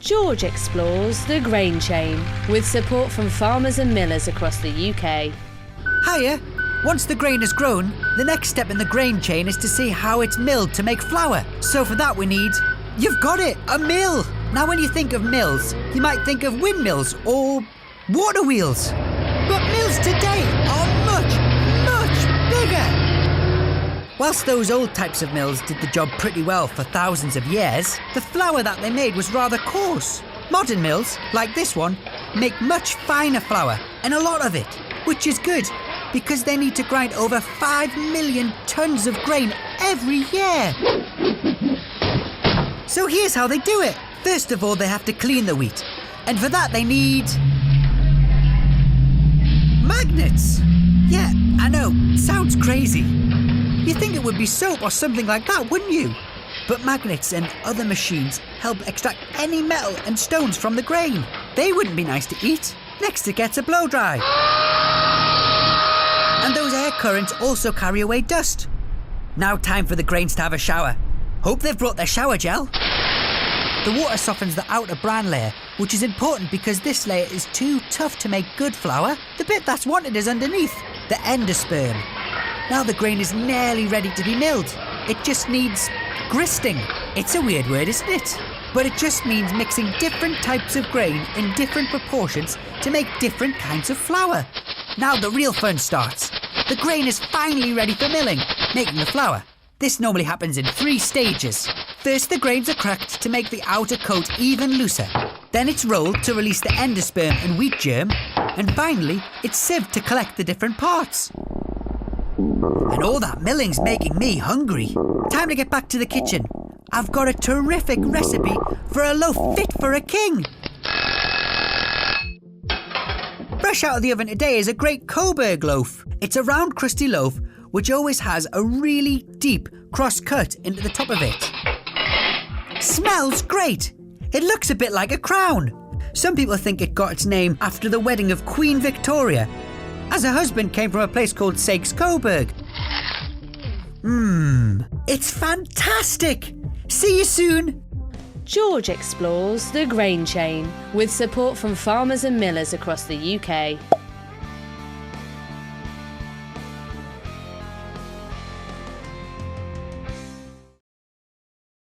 George explores the grain chain with support from farmers and millers across the UK. Hiya! Once the grain is grown, the next step in the grain chain is to see how it's milled to make flour. So for that we need... You've got it! A mill! Now when you think of mills, you might think of windmills or water wheels. But mills today are much, much bigger! Whilst those old types of mills did the job pretty well for thousands of years, the flour that they made was rather coarse. Modern mills, like this one, make much finer flour, and a lot of it, which is good, because they need to grind over 5 million tonnes of grain every year. So here's how they do it. First of all, they have to clean the wheat, and for that they need... magnets! Yeah, I know, sounds crazy. You'd think it would be soap or something like that, wouldn't you? But magnets and other machines help extract any metal and stones from the grain. They wouldn't be nice to eat. Next it gets a blow dry. And those air currents also carry away dust. Now time for the grains to have a shower. Hope they've brought their shower gel. The water softens the outer bran layer, which is important because this layer is too tough to make good flour. The bit that's wanted is underneath, the endosperm. Now the grain is nearly ready to be milled. It just needs gristing. It's a weird word, isn't it? But it just means mixing different types of grain in different proportions to make different kinds of flour. Now the real fun starts. The grain is finally ready for milling, making the flour. This normally happens in 3 stages. First, the grains are cracked to make the outer coat even looser. Then it's rolled to release the endosperm and wheat germ. And finally, it's sieved to collect the different parts. And all that milling's making me hungry. Time to get back to the kitchen. I've got a terrific recipe for a loaf fit for a king. Fresh out of the oven today is a great Coburg loaf. It's a round, crusty loaf which always has a really deep cross cut into the top of it. Smells great. It looks a bit like a crown. Some people think it got its name after the wedding of Queen Victoria, as her husband came from a place called Saxe Coburg. It's fantastic. See you soon. George explores the grain chain with support from farmers and millers across the UK.